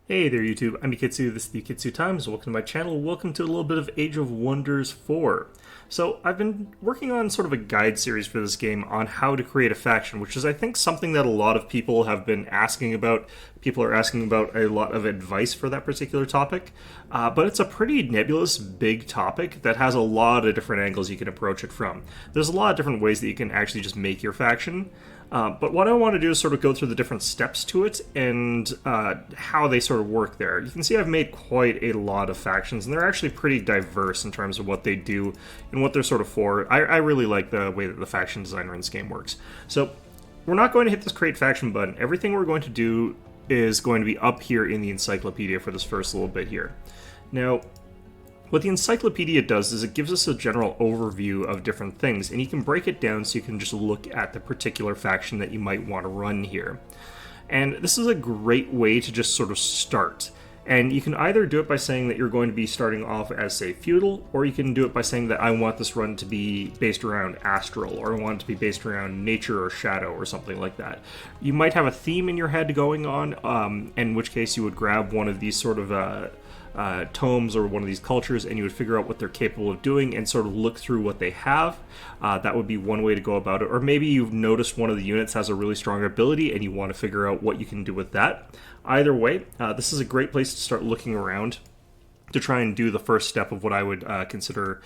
Hey there YouTube, I'm Ikitsu, this is the Ikitsu Times, welcome to my channel, welcome to a little bit of Age of Wonders 4. So I've been working on sort of a guide series for this game on how to create a faction, which is I think something that a lot of people have been asking about. People are asking about a lot of advice for that particular topic, but it's a pretty nebulous, big topic that has a lot of different angles you can approach it from. There's a lot of different ways that you can actually just make your faction. But what I want to do is sort of go through the different steps to it and how they sort of work there. You can see I've made quite a lot of factions, and they're actually pretty diverse in terms of what they do and what they're sort of for. I really like the way that the faction designer in this game works. So we're not going to hit this create faction button. Everything we're going to do is going to be up here in the Encyclopedia for this first little bit here. Now, what the Encyclopedia does is it gives us a general overview of different things, and you can break it down so you can just look at the particular faction that you might want to run here. And this is a great way to just sort of start. And you can either do it by saying that you're going to be starting off as, say, feudal, or you can do it by saying that I want this run to be based around astral, or I want it to be based around nature or shadow or something like that. You might have a theme in your head going on, in which case you would grab one of these sort of tomes or one of these cultures, and you would figure out what they're capable of doing and sort of look through what they have. That would be one way to go about it. Or maybe you've noticed one of the units has a really strong ability and you want to figure out what you can do with that. Either way, this is a great place to start looking around to try and do the first step of what I would consider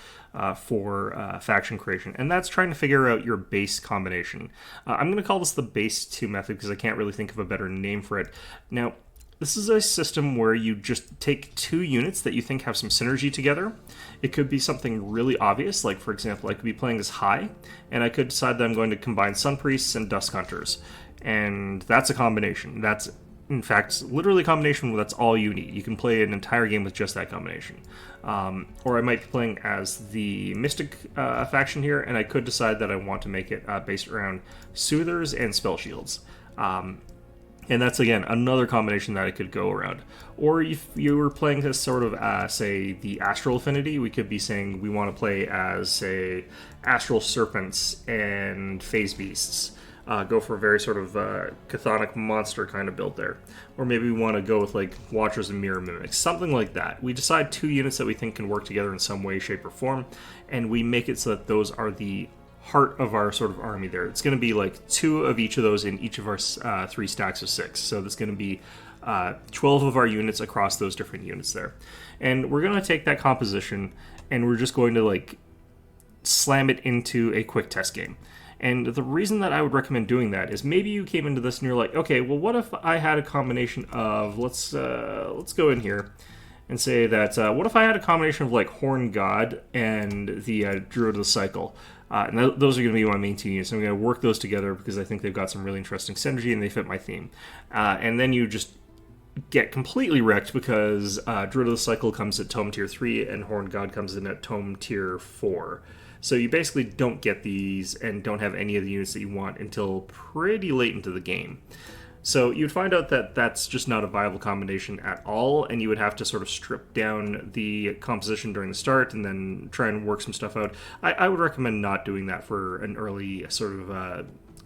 for faction creation, and that's trying to figure out your base combination. I'm going to call this the base 2 method because I can't really think of a better name for it. Now, this is a system where you just take two units that you think have some synergy together. It could be something really obvious, like for example, I could be playing as High, and I could decide that I'm going to combine Sun Priests and Dusk Hunters. And that's a combination. That's, in fact, literally a combination that's all you need. You can play an entire game with just that combination. Or I might be playing as the Mystic faction here, and I could decide that I want to make it based around Soothers and Spell Shields. And that's, again, another combination that I could go around. Or if you were playing this sort of, say, the Astral Affinity, we could be saying we want to play as, say, Astral Serpents and Phase Beasts. Go for a very sort of chthonic monster kind of build there. Or maybe we want to go with, like, Watchers and Mirror Mimics. Something like that. We decide two units that we think can work together in some way, shape, or form, and we make it so that those are the heart of our sort of army there. It's going to be like two of each of those in each of our 3 stacks of 6. So there's going to be 12 of our units across those different units there. And we're going to take that composition and we're just going to like slam it into a quick test game. And the reason that I would recommend doing that is maybe you came into this and you're like, okay, well, what if I had a combination of, let's go in here and say that, what if I had a combination of like Horn God and the Druid of the Cycle? And those are going to be my main two units. I'm going to work those together because I think they've got some really interesting synergy and they fit my theme. And then you just get completely wrecked because Druid of the Cycle comes at Tome Tier 3 and Horn God comes in at Tome Tier 4. So you basically don't get these and don't have any of the units that you want until pretty late into the game. So you'd find out that that's just not a viable combination at all, and you would have to sort of strip down the composition during the start and then try and work some stuff out. I would recommend not doing that for an early sort of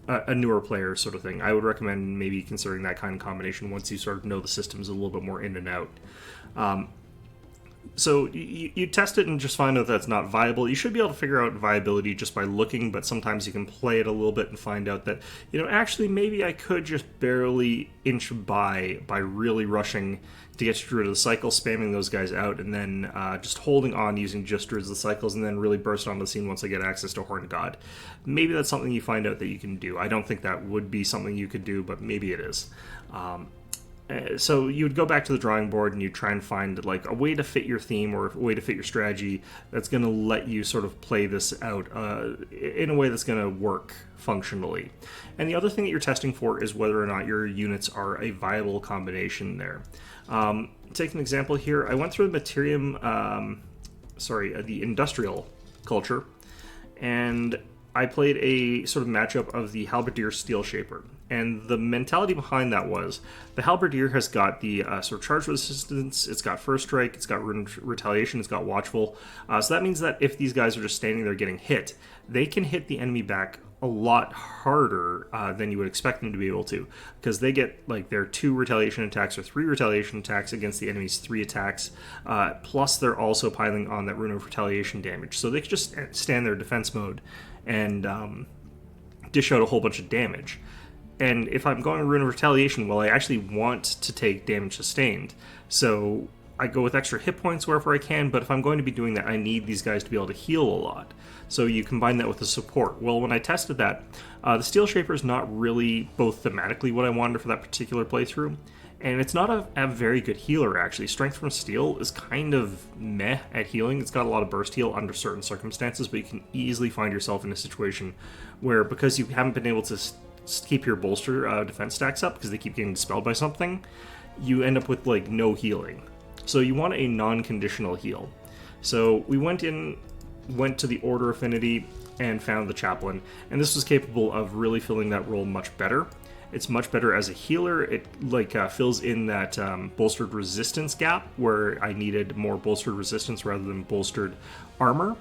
a newer player sort of thing. I would recommend maybe considering that kind of combination once you sort of know the systems a little bit more in and out. So you test it and just find out that's not viable. You should be able to figure out viability just by looking, but sometimes you can play it a little bit and find out that, you know, actually maybe I could just barely inch by really rushing to get to Druid of the Cycle, spamming those guys out, and then just holding on using just Druids of the Cycles, and then really burst onto the scene once I get access to Horned God. Maybe that's something you find out that you can do. I don't think that would be something you could do, but maybe it is. So you would go back to the drawing board and you try and find like a way to fit your theme or a way to fit your strategy that's going to let you sort of play this out in a way that's going to work functionally. And the other thing that you're testing for is whether or not your units are a viable combination there. Take an example here. I went through the Materium, the Industrial culture, and I played a sort of matchup of the Halberdier Steel Shaper. And the mentality behind that was the Halberdier has got the sort of charge resistance, it's got First Strike, it's got Retaliation, it's got Watchful. So that means that if these guys are just standing there getting hit, they can hit the enemy back a lot harder than you would expect them to be able to, because they get like their 2 retaliation attacks or 3 retaliation attacks against the enemy's 3 attacks, plus they're also piling on that rune of retaliation damage, so they can just stand their defense mode and dish out a whole bunch of damage. And if I'm going rune of retaliation, well, I actually want to take damage sustained, so I go with extra hit points wherever I can, but if I'm going to be doing that, I need these guys to be able to heal a lot. So you combine that with the support. Well, when I tested that, the Steel Shaper is not really both thematically what I wanted for that particular playthrough, and it's not a very good healer, actually. Strength from Steel is kind of meh at healing. It's got a lot of burst heal under certain circumstances, but you can easily find yourself in a situation where, because you haven't been able to keep your bolster defense stacks up because they keep getting dispelled by something, you end up with like no healing. So you want a non-conditional heal. So we went to the Order Affinity and found the Chaplain, and this was capable of really filling that role much better. It's much better as a healer. It fills in that bolstered resistance gap where I needed more bolstered resistance rather than bolstered armor.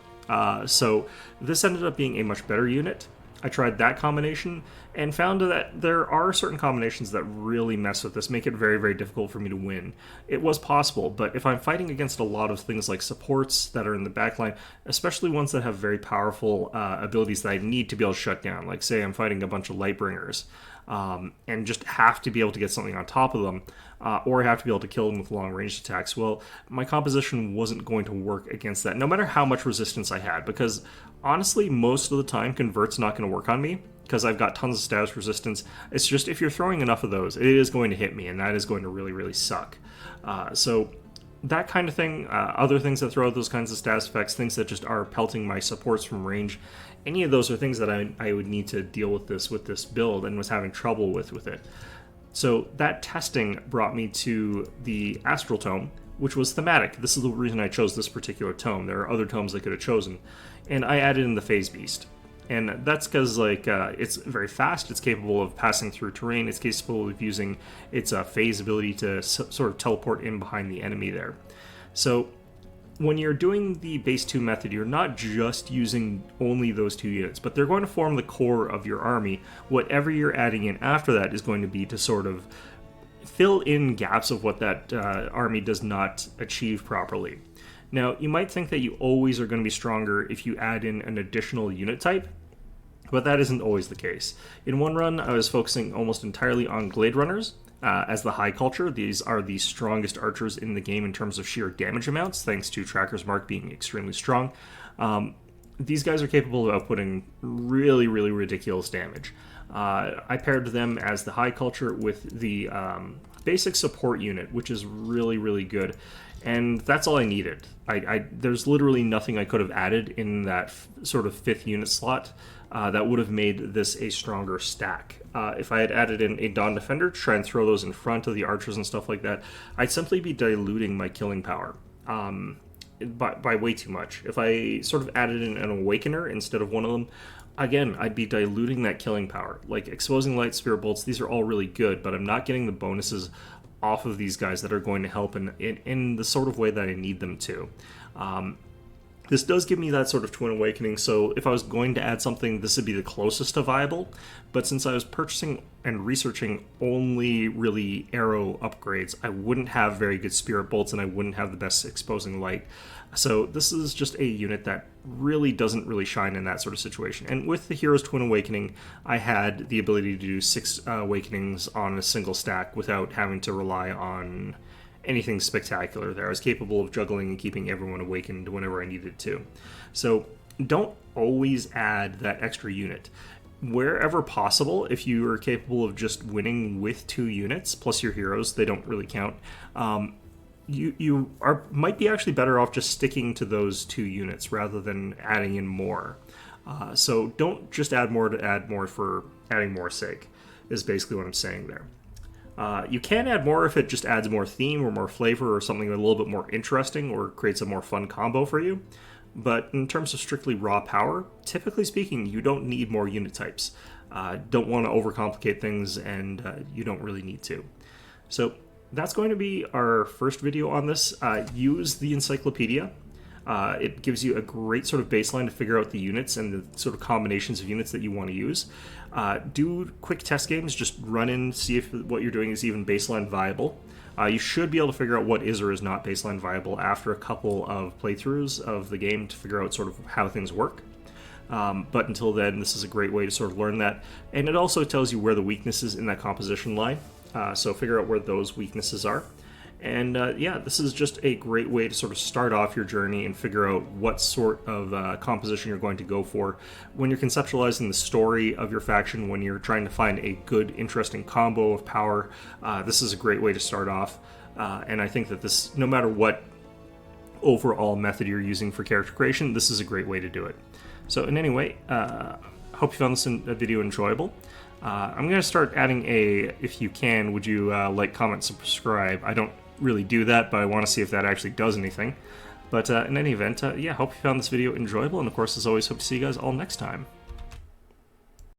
So this ended up being a much better unit. I tried that combination and found that there are certain combinations that really mess with this, make it very, very difficult for me to win. It was possible, but if I'm fighting against a lot of things like supports that are in the backline, especially ones that have very powerful abilities that I need to be able to shut down, like say I'm fighting a bunch of Lightbringers, and just have to be able to get something on top of them, or I have to be able to kill them with long-range attacks, well, my composition wasn't going to work against that, no matter how much resistance I had, because honestly, most of the time, Convert's not going to work on me, because I've got tons of status resistance. It's just, if you're throwing enough of those, it is going to hit me, and that is going to really, really suck. So that kind of thing, other things that throw out those kinds of status effects, things that just are pelting my supports from range, any of those are things that I would need to deal with this build, and was having trouble with it. So that testing brought me to the Astral Tome, which was thematic. This is the reason I chose this particular tome. There are other tomes I could have chosen. And I added in the Phase Beast. And that's because it's very fast, it's capable of passing through terrain, it's capable of using its phase ability to sort of teleport in behind the enemy there. So when you're doing the base 2 method, you're not just using only those 2 units, but they're going to form the core of your army. Whatever you're adding in after that is going to be to sort of fill in gaps of what that army does not achieve properly. Now, you might think that you always are going to be stronger if you add in an additional unit type, but that isn't always the case. In one run, I was focusing almost entirely on Glade Runners as the high culture. These are the strongest archers in the game in terms of sheer damage amounts, thanks to Tracker's Mark being extremely strong. These guys are capable of outputting really, really ridiculous damage. I paired them as the high culture with the basic support unit, which is really, really good. And that's all I needed. There's literally nothing I could have added in that sort of 5th unit slot that would have made this a stronger stack. If I had added in a Dawn Defender to try and throw those in front of the archers and stuff like that, I'd simply be diluting my killing power by way too much. If I sort of added in an Awakener instead of one of them, again, I'd be diluting that killing power. Like Exposing Light, Spirit Bolts, these are all really good, but I'm not getting the bonuses off of these guys that are going to help in the sort of way that I need them to. This does give me that sort of Twin Awakening, so if I was going to add something, this would be the closest to viable, but since I was purchasing and researching only really arrow upgrades, I wouldn't have very good Spirit Bolts, and I wouldn't have the best Exposing Light. So this is just a unit that really doesn't really shine in that sort of situation. And with the Hero's Twin Awakening, I had the ability to do 6 Awakenings on a single stack without having to rely on anything spectacular there. I was capable of juggling and keeping everyone awakened whenever I needed to. So don't always add that extra unit. Wherever possible, if you are capable of just winning with 2 units, plus your heroes, they don't really count, you might be actually better off just sticking to those 2 units rather than adding in more. So don't just add more to add more for adding more sake, is basically what I'm saying there. You can add more if it just adds more theme or more flavor or something a little bit more interesting or creates a more fun combo for you. But in terms of strictly raw power, typically speaking, you don't need more unit types. Don't want to overcomplicate things, and you don't really need to. So that's going to be our first video on this. Use the Encyclopedia. It gives you a great sort of baseline to figure out the units and the sort of combinations of units that you want to use. Do quick test games, just run in, see if what you're doing is even baseline viable. You should be able to figure out what is or is not baseline viable after a couple of playthroughs of the game to figure out sort of how things work. But until then, this is a great way to sort of learn that. And it also tells you where the weaknesses in that composition lie. So figure out where those weaknesses are. And yeah, this is just a great way to sort of start off your journey and figure out what sort of composition you're going to go for when you're conceptualizing the story of your faction, when you're trying to find a good, interesting combo of power. This is a great way to start off. And I think that this, no matter what overall method you're using for character creation, this is a great way to do it. So in any way, hope you found this video enjoyable. I'm going to start adding if you can, would you like, comment, subscribe? I don't really do that, but I want to see if that actually does anything. But in any event, yeah, hope you found this video enjoyable, and of course, as always, hope to see you guys all next time.